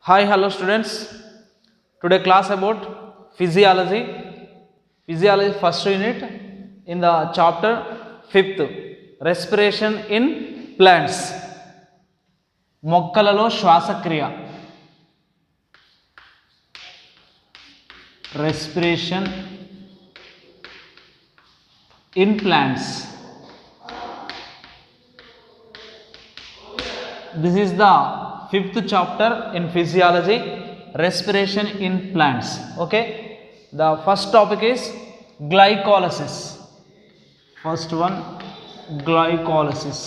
Hi, hello students. Today class about physiology. Physiology first unit in the chapter 5th. Respiration in plants. మొక్కలలో శ్వాసక్రియ. Respiration in plants. This is the 5th chapter in physiology, respiration in plants. Okay, the first topic is glycolysis. First one, glycolysis.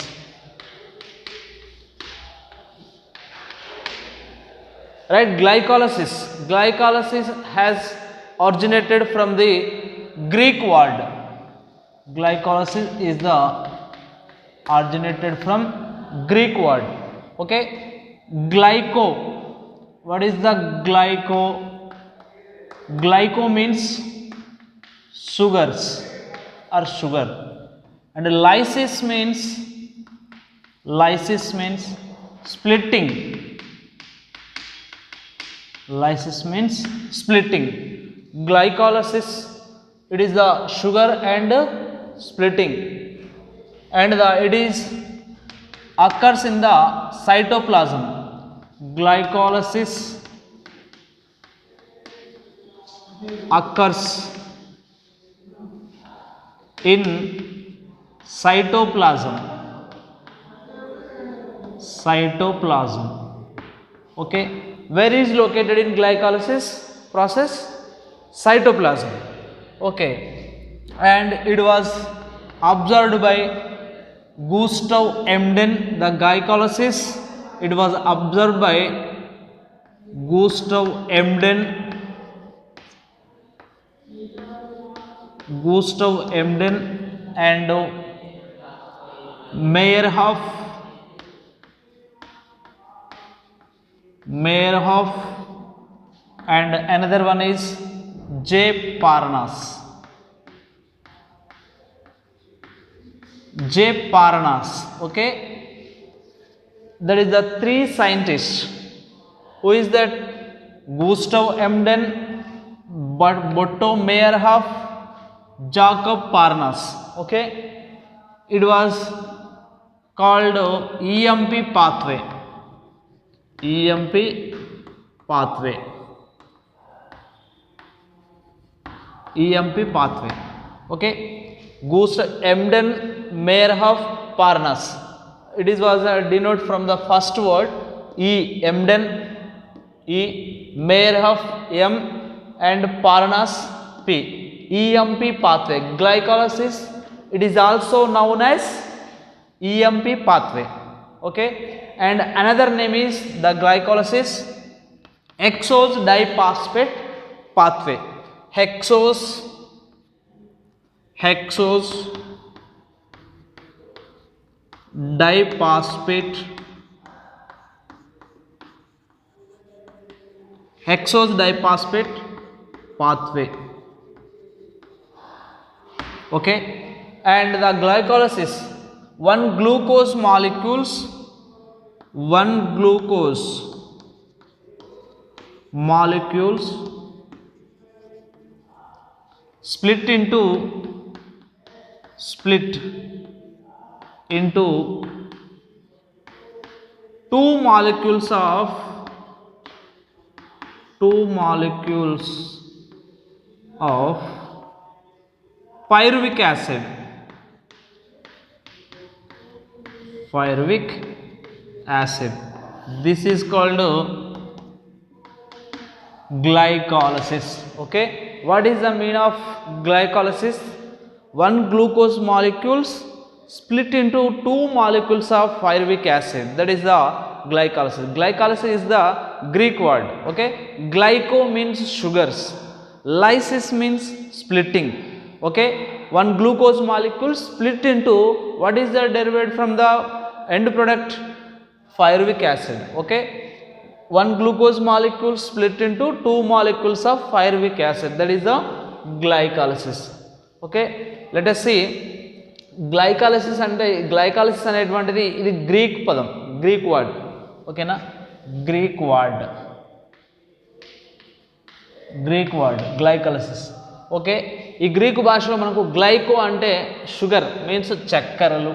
Right, glycolysis has originated from the Greek word. Glycolysis is the originated from Greek word. Okay, glyco, what is the glyco? Glyco means sugars or sugar, and lysis means splitting. Lysis means splitting. Glycolysis, it is the sugar and splitting, and it is occurs in the cytoplasm. Glycolysis occurs in cytoplasm. Okay, where is located in glycolysis process? Cytoplasm. Okay, and it was observed by Gustav Emden. The glycolysis, it was observed by Gustav Emden and Meyerhoff, and another one is J. Parnas. Okay, that is the three scientists. Who is that? Gustav Emden, Otto Meyerhoff, Jacob Parnas. Okay, it was called EMP pathway. Okay, Gustav Emden, Meyerhoff, Parnas. It is was denote from the first word E. Emden, E. Meyerhoff, M, and Parnas, P. EMP pathway. Glycolysis, it is also known as EMP pathway. Okay, and another name is the glycolysis hexose diphosphate pathway. Hexose diphosphate pathway. Okay, and the glycolysis, one glucose molecules split into two molecules of pyruvic acid. This is called glycolysis. Okay, what is the meaning of glycolysis? One glucose molecules split into two molecules of pyruvic acid. That is the glycolysis. Glycolysis is the Greek word. Okay, glyco means sugars, lysis means splitting. Okay, one glucose molecule split into, what is the derived from the end product? Pyruvic acid. Okay, one glucose molecule split into two molecules of pyruvic acid. That is the glycolysis. Okay, let us see. Glycolysis అనేటువంటిది ఇది Greek పదం, Greek word. ఓకేనా, Greek word. Greek word glycolysis. Okay, ఈ Greek భాషలో మనకు glyco అంటే sugar means చక్కెరలు,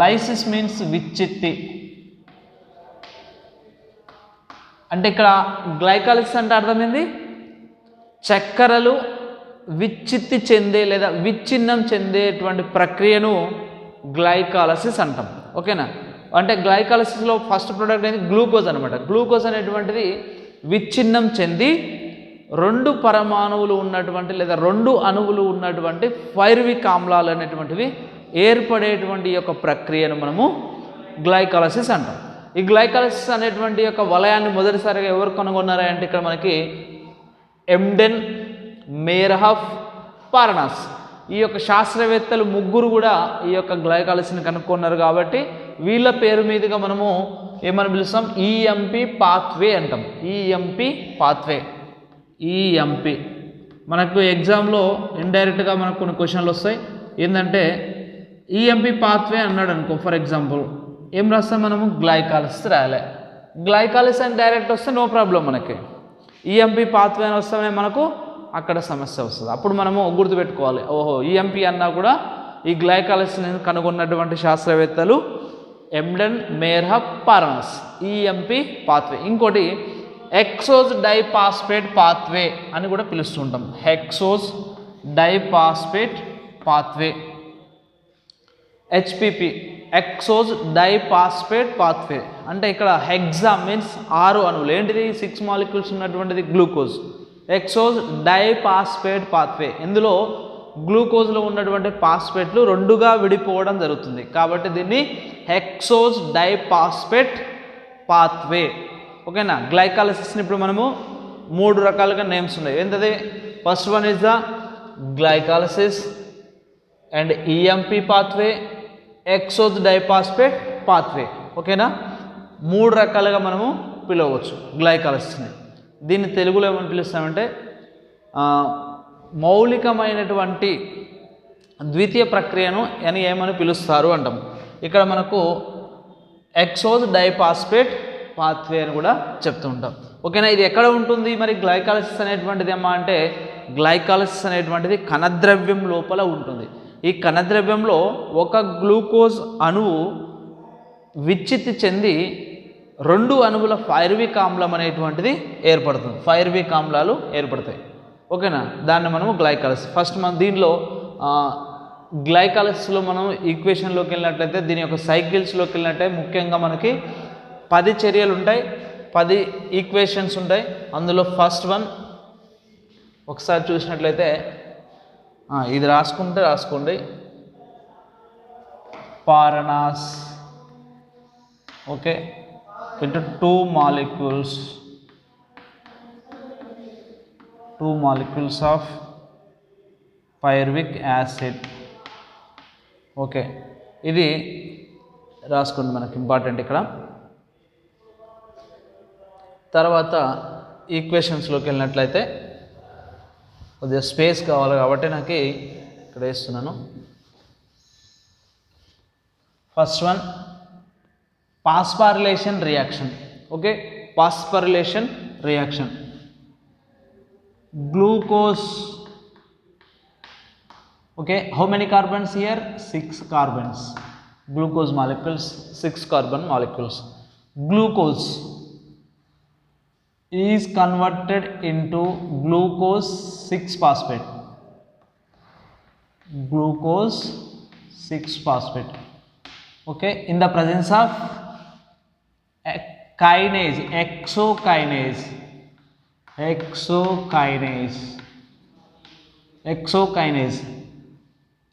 lysis means విచ్చిత్తి. అంటే ఇక్కడ గ్లైకాలసిస్ అంటే అర్థమైంది చక్కెరలు విచ్చిత్తి చెందే లేదా విచ్ఛిన్నం చెందేటువంటి ప్రక్రియను గ్లైకాలసిస్ అంటాం. ఓకేనా, అంటే గ్లైకాలసిస్లో ఫస్ట్ ప్రోడక్ట్ అనేది గ్లూకోజ్ అనమాట. గ్లూకోజ్ అనేటువంటిది విచ్ఛిన్నం చెంది 2 పరమాణువులు ఉన్నటువంటి లేదా 2 అణువులు ఉన్నటువంటి పైరువిక్ ఆమ్లాలు అనేటువంటివి ఏర్పడేటువంటి యొక్క ప్రక్రియను మనము గ్లైకాలసిస్ అంటాం. ఈ గ్లైకాలసిస్ అనేటువంటి యొక్క వలయాన్ని మొదటిసారిగా ఎవరు కనుగొన్నారా అంటే ఇక్కడ మనకి ఎమ్డెన్, మేర్హాఫ్, పారనాస్ ఈ యొక్క శాస్త్రవేత్తలు ముగ్గురు కూడా ఈ యొక్క గ్లైకాలసిస్ని కనుక్కున్నారు. కాబట్టి వీళ్ళ పేరు మీదుగా మనము ఏమని పిలుస్తాం, ఈఎంపి పాత్వే అంటాం. EMP pathway, EMP. మనకు ఎగ్జామ్లో ఇండైరెక్ట్గా మనకు కొన్ని క్వశ్చన్లు వస్తాయి. ఏంటంటే ఈఎంపి పాత్వే అన్నాడు అనుకో, ఫర్ ఎగ్జాంపుల్ ఏం రాస్తాం మనము, గ్లైకాలసిస్ రాయాలి. గ్లైకాలసిస్ అని డైరెక్ట్ వస్తే నో ప్రాబ్లం మనకి. ఈఎంపి పాత్వే అని వస్తామనే మనకు అక్కడ సమస్య వస్తుంది. అప్పుడు మనము గుర్తుపెట్టుకోవాలి, ఓహో ఈఎంపి అన్నా కూడా ఈ గ్లైకాలసిస్ని కనుగొన్నటువంటి శాస్త్రవేత్తలు Embden, Meyerhof, Parnas. EMP pathway. ఇంకోటి హెక్సోజ్ డైపాస్పేట్ పాత్వే అని కూడా పిలుస్తుంటాం. Hexose diphosphate pathway, HPP, hexose diphosphate pathway. అంటే ఇక్కడ హెక్సా మీన్స్ 6 అణువులు, ఏంటిది 6 మాలిక్యూల్స్ ఉన్నటువంటిది గ్లూకోజ్. హెక్సోజ్ డైపాస్పేట్ పాత్వే, ఇందులో గ్లూకోజ్లో ఉన్నటువంటి పాస్పేట్లు 2గా విడిపోవడం జరుగుతుంది. కాబట్టి దీన్ని హెక్సోజ్ డైపాస్పేట్ పాత్వే. ఓకేనా, గ్లైకాలసిస్ని ఇప్పుడు మనము 3 రకాలుగా నేమ్స్ ఉన్నాయి. ఏంటది, first one is the glycolysis and EMP pathway, hexose diphosphate pathway. ఓకేనా, 3 రకాలుగా మనము పిలవచ్చు గ్లైకాలసిస్ని. దీన్ని తెలుగులో ఏమని పిలుస్తామంటే మౌలికమైనటువంటి ద్వితీయ ప్రక్రియను అని ఏమని పిలుస్తారు అంటాం. ఇక్కడ మనకు హెక్సోజ్ డైపాస్పేట్ పాత్వే అని కూడా చెప్తూ ఉంటాం. ఓకేనా, ఇది ఎక్కడ ఉంటుంది మరి గ్లైకాలసిస్ అనేటువంటిది ఏమా అంటే, గ్లైకాలసిస్ అనేటువంటిది కణద్రవ్యం లోపల ఉంటుంది. ఈ కణద్రవ్యంలో ఒక గ్లూకోజ్ అణువు విచ్చిత్తి చెంది 2 అణువుల పైరువిక్ ఆమ్లం అనేటువంటిది ఏర్పడుతుంది. పైరువిక్ ఆమ్లాలు ఏర్పడతాయి. ఓకేనా, దాన్ని మనము గ్లైకాలసిస్. ఫస్ట్ మనం దీనిలో గ్లైకాలసిస్లో మనం ఈక్వేషన్లోకి వెళ్ళినట్లయితే, దీని యొక్క సైకిల్స్లోకి వెళ్ళినట్లయితే ముఖ్యంగా మనకి 10 చర్యలు ఉంటాయి, 10 ఈక్వేషన్స్ ఉంటాయి. అందులో ఫస్ట్ వన్ ఒకసారి చూసినట్లయితే, ఇది రాసుకోండి, Parnas. Okay, into 2 molecules of pyruvic acid. Okay, ఇది రాసుకోండి, మనకి ఇంపార్టెంట్ ఇక్కడ. తర్వాత ఈక్వేషన్స్లోకి వెళ్ళినట్లయితే కొద్దిగా స్పేస్ కావాలి కాబట్టి నాకు ఇక్కడ వేస్తున్నాను. First one phosphorylation reaction. Okay, phosphorylation reaction. Glucose. Okay, how many carbons here? 6 carbons. Glucose molecules, 6 carbon molecules. Glucose is converted into glucose 6-phosphate. Glucose 6-phosphate. Okay, in the presence of kinase, exokinase.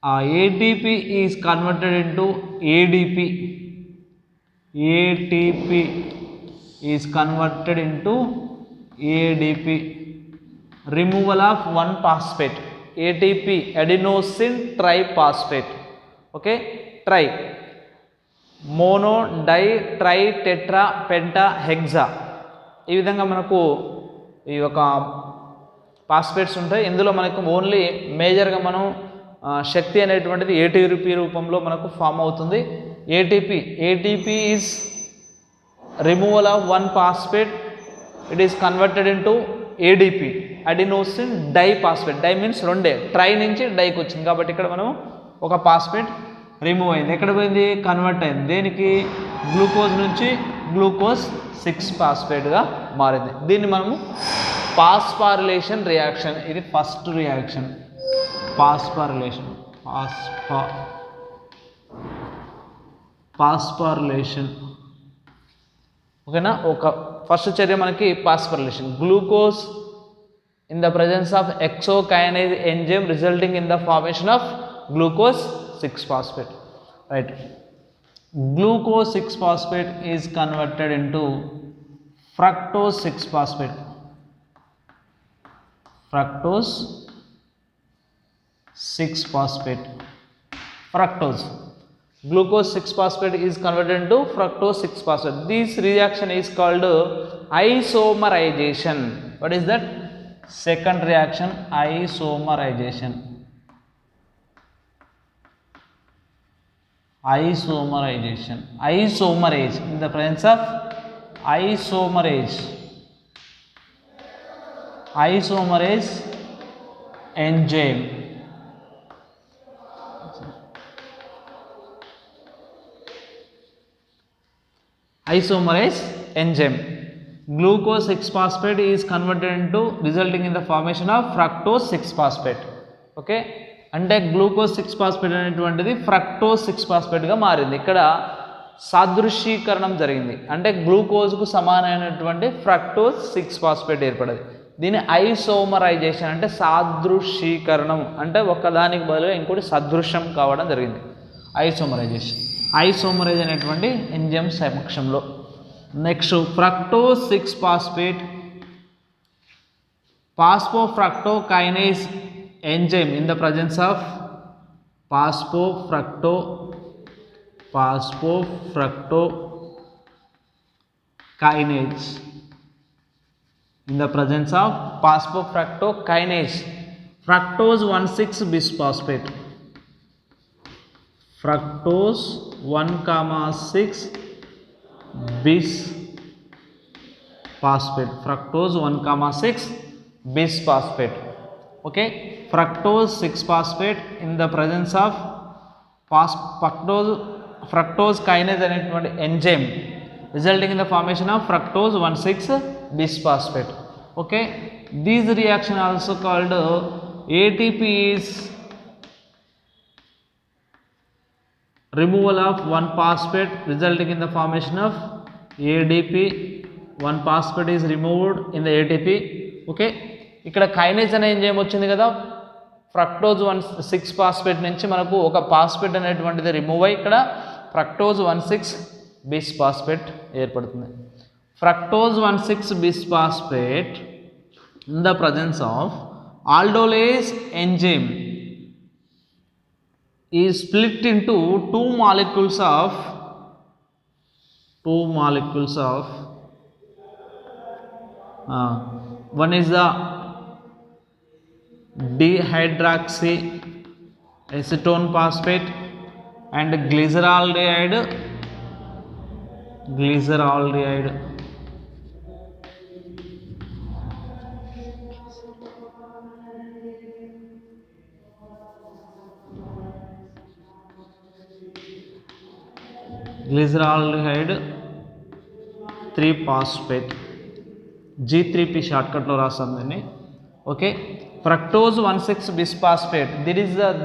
ATP is converted into ADP. ATP is converted into ADP. Removal of 1 phosphate. ATP, adenosine triphosphate. Okay, tri. Mono, di, tri, tetra, penta, hexa. ఈ విధంగా మనకు ఈ యొక్క phosphates ఉంటాయి. ఇందులో మనకు only మేజర్గా మనం శక్తి అనేటువంటిది ఏటీపీ రూపంలో మనకు ఫామ్ అవుతుంది. ATP is removal of 1 phosphate it is converted into ADP, adenosine diphosphate. Di means రెండే, ట్రై నుంచి డైకి వచ్చింది కాబట్టి ఇక్కడ మనం ఒక పాస్పేట్ రిమూవ్ అయింది. ఎక్కడ పోయింది? కన్వర్ట్ అయింది. దేనికి? గ్లూకోజ్ నుంచి గ్లూకోజ్ 6 ఫాస్ఫేట్గా మారింది. దీన్ని మనము పాస్పారిలేషన్ రియాక్షన్, ఇది ఫస్ట్ రియాక్షన్. పాస్పారిలేషన్, పాస్పారిలేషన్, ఓకేనా? ఒక ఫస్ట్ చర్య మనకి phosphorylation. Glucose in the presence of hexokinase enzyme resulting in the formation of glucose 6 phosphate, right? Glucose 6 phosphate is converted into fructose 6 phosphate. Fructose 6 phosphate. Fructose. Glucose 6 phosphate is converted into fructose 6 phosphate. This reaction is called isomerization. What is that? Second reaction, isomerization. Isomerization. Isomerase, in the presence of isomerase. Isomerase enzyme. Isomerase enzyme. Glucose 6 phosphate is converted into, resulting in the formation of fructose 6 phosphate. Okay. అంటే glucose 6 phosphate అనేటువంటిది fructose 6 ఫాస్ఫేట్గా మారింది. ఇక్కడ సాదృశ్యీకరణం జరిగింది, అంటే గ్లూకోజ్కు సమానమైనటువంటి fructose 6 phosphate ఏర్పడింది. దీన్ని isomerisation అంటే సాదృశ్యీకరణం, అంటే ఒకదానికి బదులుగా ఇంకోటి సదృశ్యం కావడం జరిగింది. ఐసోమరైజేషన్, ఐసోమరైజ్ అనేటువంటి ఎంజైమ్ సమక్షంలో. Next fructose 6 phosphate phosphofructokinase enzyme in the presence of phosphofructokinase, in the presence of phosphofructokinase, fructose 1,6 bisphosphate, fructose 1,6 bisphosphate, fructose 1,6 bisphosphate. Okay, fructose 6 phosphate in the presence of fructose kinase అనేటువంటి enzyme, resulting in the formation of fructose 1,6 bisphosphate. Okay, these reaction also called ATP is removal of 1 phosphate, resulting in the formation of ADP. 1 phosphate is removed in the ATP. Okay, ఇక్కడ kinase అనే enzyme వచ్చింది కదా, fructose 1,6 phosphate నుంచి మనకు ఒక phosphate అనేటువంటిది remove అయ్యి ఇక్కడ ఫ్రక్టోజ్ 1,6 బిస్ఫాస్ఫేట్ ఏర్పడుతుంది. Fructose 1,6 bisphosphate in the presence of aldolase enzyme is split into two molecules of one is the dihydroxy acetone phosphate and glyceraldehyde. Glyceraldehyde 3 phosphate, G3P shortcut లో రాస్తాం దీన్ని. Okay, fructose 1,6 bisphosphate,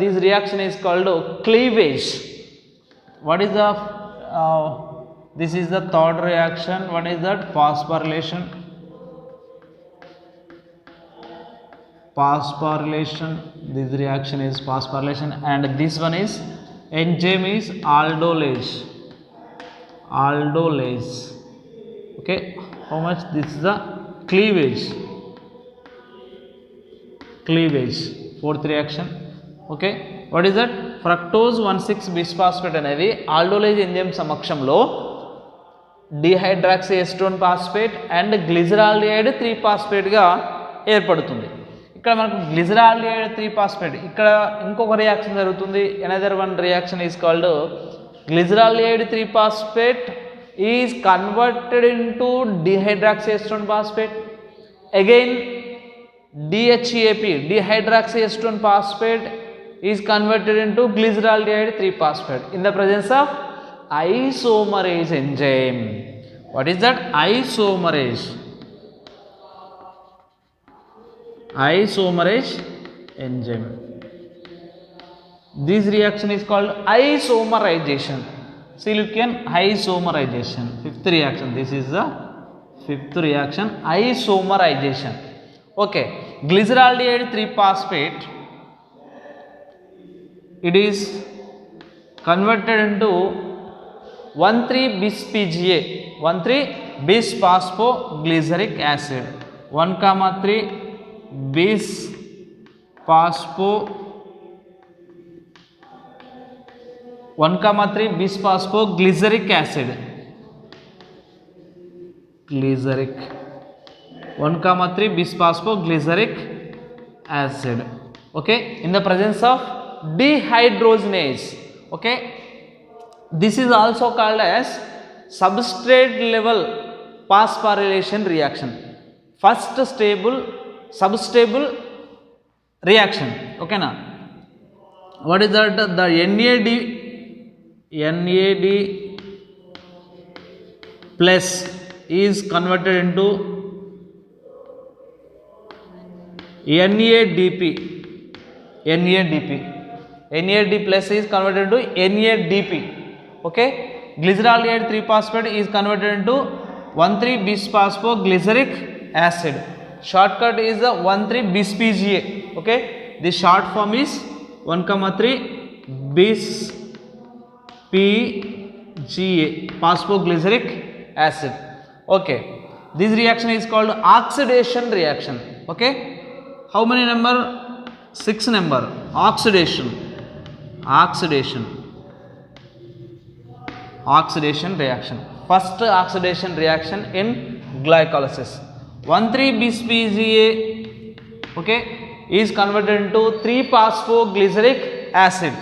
this reaction is called cleavage. What is the this is the third reaction. What is that? Phosphorylation. This reaction is phosphorylation, and this one is enzyme is aldolase. Okay, how much? This is the cleavage, fourth reaction. Okay, what is that? Fructose 1,6 bisphosphate అనేది aldolase enzyme సమక్షంలో dihydroxy acetone phosphate and glyceraldehyde 3 phosphate గా ఏర్పడుతుంది. ఇక్కడ మనకు glyceraldehyde 3 phosphate, ఇక్కడ ఇంకొక reaction జరుగుతుంది. Another one reaction is called glyceraldehyde 3 phosphate is converted into dihydroxyacetone phosphate. Again DHEAP, dihydroxyacetone phosphate, is converted into glyceraldehyde 3-phosphate in the presence of isomerase enzyme. What is that? Isomerase. Isomerase enzyme. This reaction is called isomerization. See, look at isomerization. Fifth reaction. This is the fifth reaction, isomerization. Okay, glyceraldehyde 3-phosphate, it is converted into 1,3-bis-PGA, 1,3-bis-phosphoglyceric acid, 1,3-bis-phosphoglyceric acid, glyceric, 1,3-bis-phosphoglyceric acid. Okay, in the presence of dehydrogenase. Okay, this is also called as substrate level phosphorylation reaction, first stable substable reaction. Okay na, what is that? The NAD plus is converted into NADP. NAD plus is converted into NADP. Okay, glyceraldehyde 3-phosphate is converted into 1,3-bis-phosphoglyceric acid. Shortcut is the 1,3-bis-PGA. Okay, the short form is 1,3-bis-PGA, phosphoglyceric acid. Okay, this reaction is called oxidation reaction. Okay, how many number? 6 number. Oxidation reaction. First oxidation reaction in glycolysis. 1,3-bis-PGA, okay, is converted into 3-phosphoglyceric acid.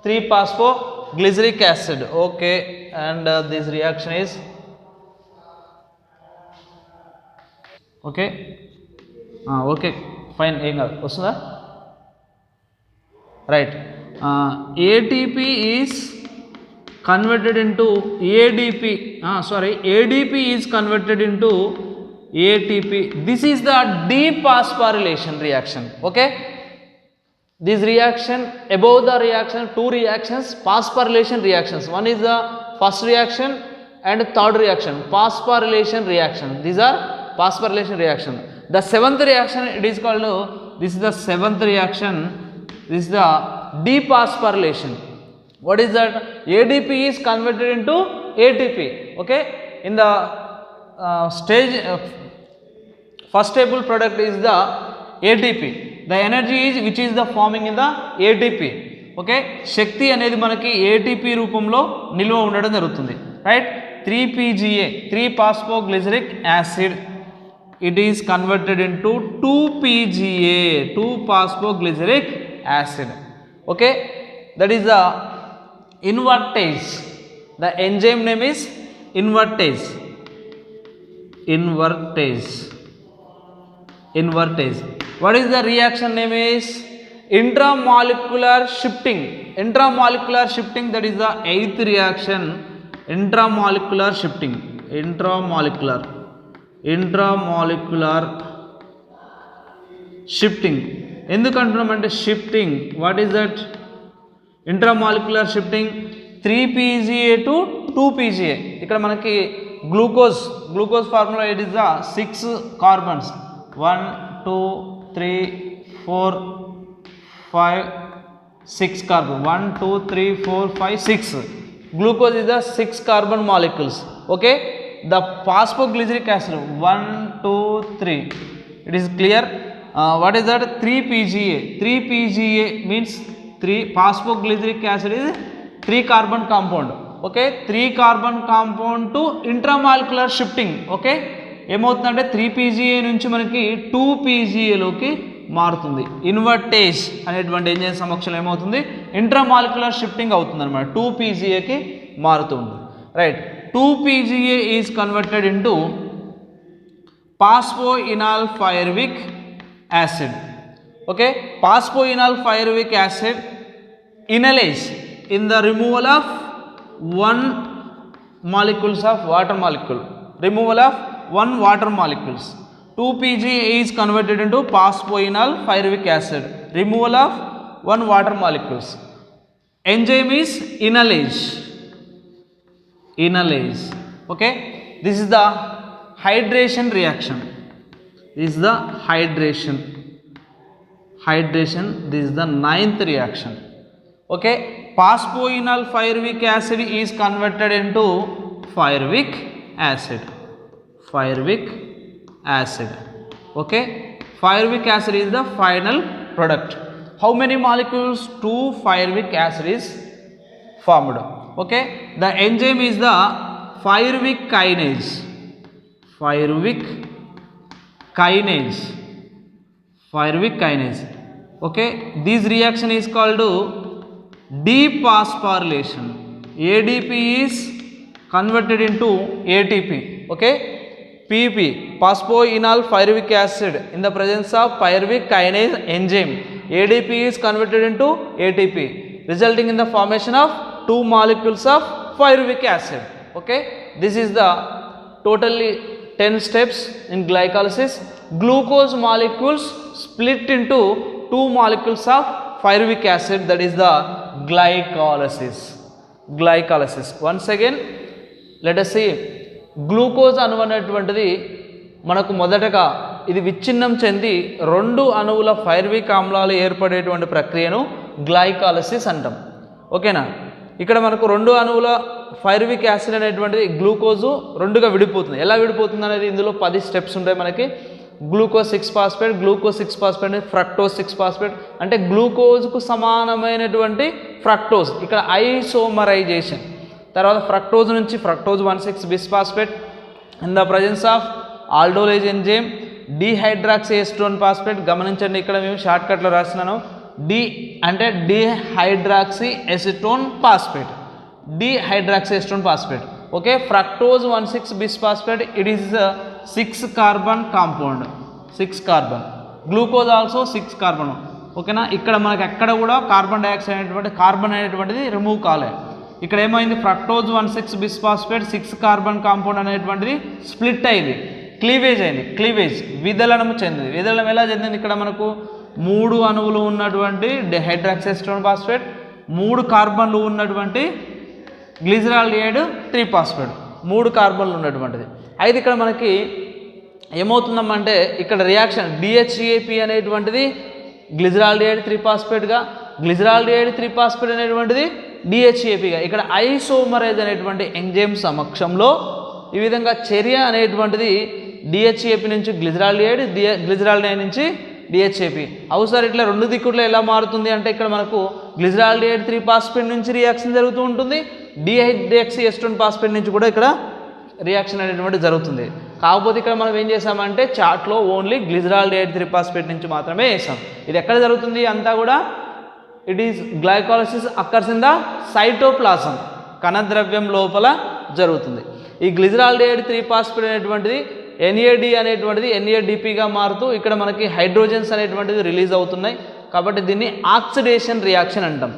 3-phosphoglyceric acid. Okay, and this reaction is okay. Okay, fine. ఏం కాదు, వస్తుందా? Right. ATP is converted into ADP. ADP is converted into ATP. This is the dephosphorylation reaction. Okay, this reaction, above the reaction, 2 reactions, phosphorylation reactions. One is the first reaction and third reaction, phosphorylation reaction. These are phosphorylation reaction. The 7th reaction, it is called, this is the 7th reaction, this is the dephosphorylation. What is that? ADP is converted into ATP. Okay, in the stage first stable product is the ATP. The energy is which is the forming in the ATP. Okay, శక్తి అనేది మనకి ATP రూపంలో నిల్వ ఉండడం జరుగుతుంది. Right, 3-PGA, 3-phosphoglyceric acid, it is converted into 2-PGA, 2-phosphoglyceric acid. Okay, that is the invertase. The enzyme name is invertase. What is the reaction name is? Intramolecular shifting. That is the 8th reaction. Intramolecular shifting. ఎందుకంటున్నామంటే shifting, what is that? Intramolecular shifting 3-PGA to 2-PGA. ఇక్కడ మనకి glucose formula, it is the 6 carbons, 1 2 3 4 5 6 carbon, 1 2 3 4 5 6. Glucose is the 6 carbon molecules. Okay, the phosphoglyceric acid 1 2 3. It is clear? What is that? 3-PGA means 3 phosphoglyceric acid is 3 carbon compound. Okay, 3 carbon compound to intramolecular shifting. Okay, ఏమవుతుందంటే 3-PGA నుంచి మనకి 2-PGA లోకి మారుతుంది. Invertase అనేటువంటి enzyme సమక్షంలో ఏమవుతుంది? Intramolecular shifting అవుతుంది అనమాట, 2-PGAకి మారుతుంది. Right, 2-PGA is converted into phosphoenol pyruvic acid. Okay, phosphoenol pyruvic acid inhales in the removal of 1 molecules of water molecule. Removal of 1 water molecules. 2-PGA is converted into phosphoenol pyruvic acid. Removal of 1 water molecules. Enzyme is enolase. Enolase. Okay, this is the hydration reaction. This is the hydration. This is the 9th reaction. Okay, phosphoenol pyruvic acid is converted into pyruvic acid. Okay, pyruvic acid is the final product. How many molecules? 2 pyruvic acid is formed. Okay, the enzyme is the pyruvic kinase. Okay, this reaction is called dephosphorylation. ADP is converted into ATP. Okay, PP, phosphoenol pyruvic acid, in the presence of pyruvic kinase enzyme, ADP is converted into ATP, resulting in the formation of 2 molecules of pyruvic acid. Okay, this is the totally 10 steps in glycolysis. Glucose molecules split into 2 molecules of pyruvic acid, that is the glycolysis. Once again, let us see. Glucose అణువు అనేటువంటిది మనకు మొదటగా ఇది విచ్ఛిన్నం చెంది 2 అణువుల pyruvic ఆమ్లాలు ఏర్పడేటువంటి ప్రక్రియను గ్లైకాలసిస్ అంటాం. ఓకేనా, ఇక్కడ మనకు 2 అణువుల పైరువిక్ యాసిడ్ అనేటువంటిది గ్లూకోజు 2గా విడిపోతుంది. ఎలా విడిపోతుంది అనేది ఇందులో 10 స్టెప్స్ ఉంటాయి మనకి. గ్లూకోజ్ 6 ఫాస్ఫేట్, ఫ్రక్టోజ్ 6 ఫాస్ఫేట్ అంటే గ్లూకోజ్కు సమానమైనటువంటి ఫ్రక్టోజ్, ఇక్కడ ఐసోమరైజేషన్. తర్వాత ఫ్రక్టోజ్ నుంచి fructose 1,6 bisphosphate in the presence of aldolase enzyme. Dihydroxy acetone phosphate, గమనించండి ఇక్కడ మేము షార్ట్కట్లో రాస్తున్నాను. డి అంటే dihydroxy acetone phosphate. Okay, fructose 1,6 bisphosphate, it is 6 carbon compound, 6 carbon. Glucose also 6 carbon. ఓకేనా, ఇక్కడ మనకి ఎక్కడ కూడా కార్బన్ డైఆక్సైడ్ అనేటువంటిది రిమూవ్ కాలేదు. ఇక్కడ ఏమైంది, ఫ్రక్టోజ్ 1,6 బిస్ఫాస్ఫేట్ 6 కార్బన్ కాంపౌండ్ అనేటువంటిది స్ప్లిట్ అయింది, క్లీవేజ్ విదలనము చెందింది. విదలనం ఎలా చెందింది, ఇక్కడ మనకు 3 అణువులు ఉన్నటువంటి డిహైడ్రాక్సీ ఎసిటోన్ ఫాస్ఫేట్, 3 కార్బన్లు ఉన్నటువంటి గ్లిజరాల్డిహైడ్ 3 ఫాస్ఫేట్, 3 కార్బన్లు ఉన్నటువంటిది. అయితే ఇక్కడ మనకి ఏమవుతుందమ్మంటే ఇక్కడ రియాక్షన్ డిహెచ్ఏపి అనేటువంటిది గ్లిజరాల్డిహైడ్ 3 ఫాస్ఫేట్గా, గ్లిజరాల్డిహైడ్ 3 ఫాస్ఫేట్ అనేటువంటిది డిహెచ్ఏపిగా, ఇక్కడ ఐసోమరైజ్ అనేటువంటి ఎంజైమ్ సమక్షంలో ఈ విధంగా చర్య అనేటువంటిది డిహెచ్ఏపి నుంచి గ్లిజరాల్డిహైడ్ నుంచి డిహెచ్ఏపి. అవుసారి ఇట్లా 2 దిక్కుల్లో ఎలా మారుతుంది అంటే ఇక్కడ మనకు గ్లిజరాల్డిహైడ్ 3 ఫాస్ఫేట్ నుంచి రియాక్షన్ జరుగుతూ ఉంటుంది, డిహైడ్రాక్సీ ఎసిటోన్ ఫాస్ఫేట్ నుంచి కూడా ఇక్కడ రియాక్షన్ అనేటువంటిది జరుగుతుంది. కాకపోతే ఇక్కడ మనం ఏం చేసామంటే చార్ట్లో ఓన్లీ గ్లిజరాల్డిహైడ్ 3 ఫాస్ఫేట్ నుంచి మాత్రమే వేసాం. ఇది ఎక్కడ జరుగుతుంది అంతా కూడా, it is glycolysis occurs in the cytoplasm, కణద్రవ్యం లోపల జరుగుతుంది. ఈ గ్లిజరాల్డిహైడ్ 3 ఫాస్ఫేట్ అనేటువంటిది ఎన్ఏడి అనేటువంటిది ఎన్ఏడిపిగా మారుతూ ఇక్కడ మనకి హైడ్రోజన్స్ అనేటువంటిది రిలీజ్ అవుతున్నాయి. కాబట్టి దీన్ని ఆక్సిడేషన్ రియాక్షన్ అంటాం.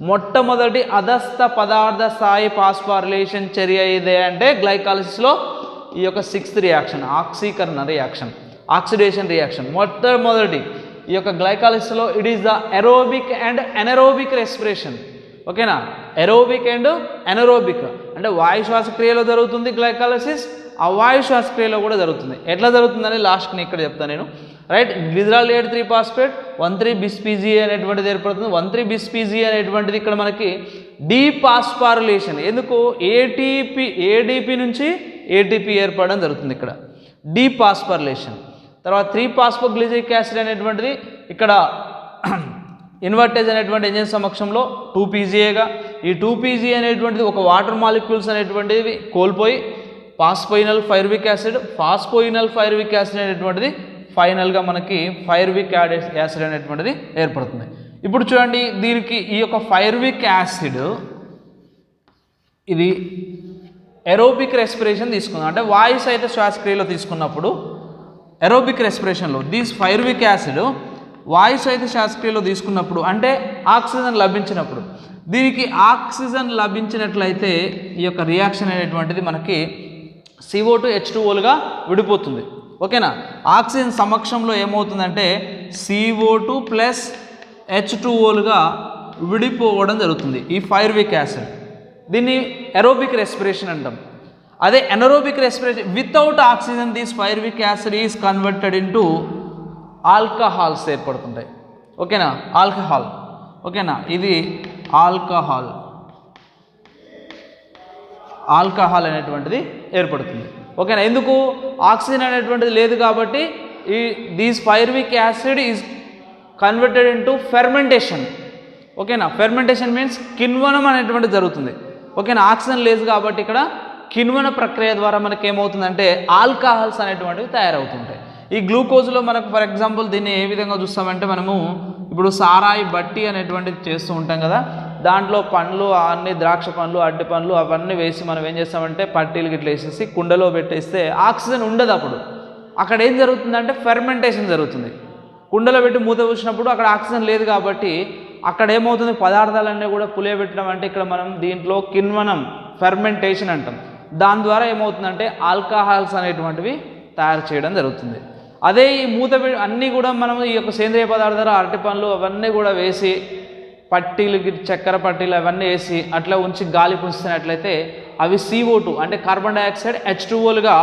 మొట్టమొదటి అధస్థ పదార్థ స్థాయి ఫాస్ఫోరిలేషన్ చర్య ఇదే అంటే గ్లైకాలసిస్లో ఈ యొక్క 6th రియాక్షన్ ఆక్సీకరణ రియాక్షన్, ఆక్సిడేషన్ రియాక్షన్. మొట్టమొదటి ఈ యొక్క గ్లైకాలసిస్లో it is the aerobic and anaerobic respiration. ఓకేనా, ఎరోబిక్ అండ్ ఎనరోబిక్ అంటే వాయు శ్వాసక్రియలో జరుగుతుంది గ్లైకాలసిస్, అవాయు శ్వాసక్రియలో కూడా జరుగుతుంది. ఎట్లా జరుగుతుందని లాస్ట్ని ఇక్కడ చెప్తాను నేను. రైట్, గ్లిజరాల్డిహైడ్ 3 ఫాస్ఫేట్ 1,3 బిస్పీజీఏ అనేటువంటిది ఏర్పడుతుంది. 1,3 బిస్పీజీఏ అనేటువంటిది ఇక్కడ మనకి డీఫాస్ఫారిలేషన్, ఎందుకు ఏడిపి నుంచి ఏటీపీ ఏర్పడడం జరుగుతుంది ఇక్కడ డీఫాస్ఫారిలేషన్. తర్వాత 3 ఫాస్ఫోగ్లిజరిక్ యాసిడ్ అనేటువంటిది ఇక్కడ ఇన్వర్టేజ్ అనేటువంటి ఎంజైమ్ సమక్షంలో 2-PGAగా, ఈ 2-PGA అనేటువంటిది ఒక వాటర్ మాలిక్యూల్స్ అనేటువంటివి కోల్పోయి ఫాస్ఫోయినల్ పైరువిక్ యాసిడ్ అనేటువంటిది ఫైనల్గా మనకి పైరువిక్ యాసిడ్ అనేటువంటిది ఏర్పడుతుంది. ఇప్పుడు చూడండి, దీనికి ఈ యొక్క పైరువిక్ యాసిడ్ ఇది ఎరోబిక్ రెస్పిరేషన్ తీసుకుందాం. అంటే వాయు సహిత శ్వాసక్రియలో తీసుకున్నప్పుడు ఎరోబిక్ రెస్పిరేషన్లో దీస్ పైరువిక్ యాసిడ్ వాయు సహిత శ్వాసక్రియలో తీసుకున్నప్పుడు అంటే ఆక్సిజన్ లభించినప్పుడు, దీనికి ఆక్సిజన్ లభించినట్లయితే ఈ యొక్క రియాక్షన్ అనేటువంటిది మనకి CO2 H2Oలుగా విడిపోతుంది. ఓకేనా. ఆక్సిజన్ సమక్షంలో ఏమవుతుందంటే CO2 ప్లస్ H2Oలుగా విడిపోవడం జరుగుతుంది ఈ పైరువిక్ యాసిడ్. దీన్ని ఎరోబిక్ రెస్పిరేషన్ అంటాం. అదే anaerobic respiration without oxygen this pyruvic acid is converted into alcohols ఏర్పడుతుంటాయి. ఓకేనా. ఆల్కహాల్. ఓకేనా. ఇది ఆల్కహాల్ అనేటువంటిది ఏర్పడుతుంది. ఓకేనా. ఎందుకు? ఆక్సిజన్ అనేటువంటిది లేదు కాబట్టి ఈ these pyruvic acid is converted into fermentation. ఓకేనా. ఫెర్మెంటేషన్ మీన్స్ కిణ్వనం అనేటువంటిది జరుగుతుంది. ఓకేనా. ఆక్సిజన్ లేదు కాబట్టి ఇక్కడ కిణ్వన ప్రక్రియ ద్వారా మనకి ఏమవుతుందంటే ఆల్కహాల్స్ అనేటువంటివి తయారవుతుంటాయి. ఈ గ్లూకోజ్లో మనకు ఫర్ ఎగ్జాంపుల్ దీన్ని ఏ విధంగా చూస్తామంటే మనము ఇప్పుడు సారాయి బట్టి అనేటువంటిది చేస్తూ ఉంటాం కదా, దాంట్లో పండ్లు అన్ని ద్రాక్ష పండ్లు అరటి పండ్లు అవన్నీ వేసి మనం ఏం చేస్తామంటే పట్టీలు గిట్ల వేసేసి కుండలో పెట్టేస్తే ఆక్సిజన్ ఉండదు. అక్కడ ఏం జరుగుతుందంటే ఫెర్మెంటేషన్ జరుగుతుంది. కుండలో పెట్టి మూత పూసినప్పుడు అక్కడ ఆక్సిజన్ లేదు కాబట్టి అక్కడ ఏమవుతుంది పదార్థాలన్నీ కూడా పులియబెట్టడం అంటే ఇక్కడ మనం దీంట్లో కిణ్వనం ఫెర్మెంటేషన్ అంటాం. దాని ద్వారా ఏమవుతుందంటే ఆల్కహాల్స్ అనేటువంటివి తయారు చేయడం జరుగుతుంది. అదే ఈ మూత అన్నీ కూడా మనం ఈ యొక్క సేంద్రియ పదార్థాలు అరటి పండ్లు అవన్నీ కూడా వేసి పట్టీలు చక్కెర పట్టీలు అవన్నీ వేసి అట్లా ఉంచి గాలి పుంచుతున్నట్లయితే అవి CO2 అంటే కార్బన్ డైఆక్సైడ్ H2Oలుగా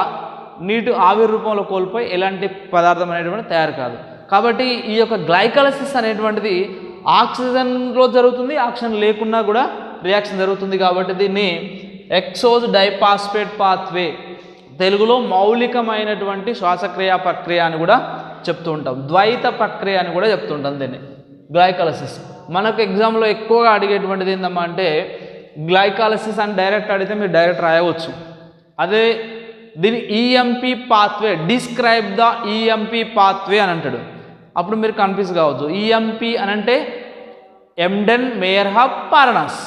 నీటి ఆవిరి రూపంలో కోల్పోయి ఎలాంటి పదార్థం అనేటువంటి తయారు కాదు. కాబట్టి ఈ యొక్క గ్లైకాలసిస్ అనేటువంటిది ఆక్సిజన్లో జరుగుతుంది, ఆక్సిజన్ లేకున్నా కూడా రియాక్షన్ జరుగుతుంది. కాబట్టి దీన్ని ఎక్సోజ్ డైపాస్పేట్ పాత్వే, తెలుగులో మౌలికమైనటువంటి శ్వాసక్రియ ప్రక్రియ అని కూడా చెప్తూ ఉంటాం. ద్వైత ప్రక్రియ అని కూడా చెప్తూ ఉంటాం దీన్ని గ్లైకాలసిస్. మనకు ఎగ్జామ్లో ఎక్కువగా అడిగేటువంటిది ఏందమ్మా అంటే గ్లైకాలసిస్ అని డైరెక్ట్ అడిగితే మీరు డైరెక్ట్ రాయవచ్చు. అదే దీని EMP pathway, describe the EMP pathway అని అంటాడు. అప్పుడు మీరు కన్ఫ్యూజ్ కావచ్చు. EMP అని అంటే ఎమ్డెన్ మేయర్హాబ్ పారనాస్.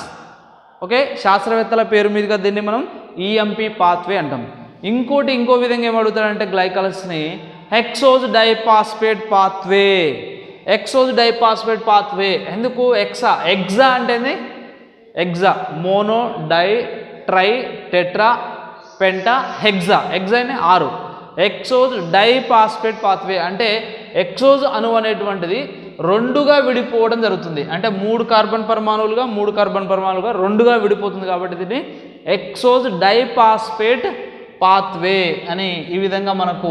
ఓకే, శాస్త్రవేత్తల పేరు మీదుగా దీన్ని మనం EMP పాత్వే అంటాం. ఇంకో విధంగా ఏమడుగుతాడంటే గ్లైకాలసిస్ని hexose diphosphate pathway. Hexose diphosphate pathway ఎందుకు? ఎగ్జా అంటే hexa mono di tri tetra penta hexa అనే 6. ఎక్సోజ్ డైపాస్పేట్ పాత్వే అంటే ఎక్సోజ్ అణువు అనేటువంటిది రెండుగా విడిపోవడం జరుగుతుంది. అంటే 3 కార్బన్ పరమాణువులుగా 2గా విడిపోతుంది. కాబట్టి దీన్ని ఎక్సోజ్ డైపాస్పేట్ పాత్వే అని ఈ విధంగా మనకు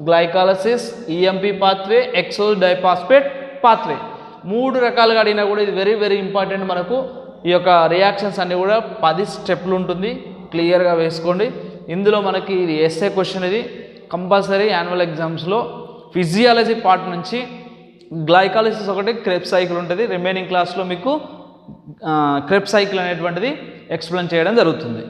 glycolysis, EMP pathway, hexose diphosphate pathway 3 రకాలుగా అడిగినా కూడా ఇది వెరీ వెరీ ఇంపార్టెంట్. మనకు ఈ యొక్క రియాక్షన్స్ అన్నీ కూడా 10 స్టెప్లు ఉంటుంది, క్లియర్గా వేసుకోండి. ఇందులో మనకి ఇది ఎస్ఏ క్వశ్చన్, ఇది కంపల్సరీ యాన్యువల్ ఎగ్జామ్స్లో ఫిజియాలజీ పార్ట్ నుంచి గ్లైకాలసిస్ ఒకటి, క్రెబ్స్ సైకిల్ ఉంటుంది. రిమైనింగ్ క్లాస్లో మీకు క్రెబ్స్ సైకిల్ అనేటువంటిది ఎక్స్ప్లెయిన్ చేయడం జరుగుతుంది.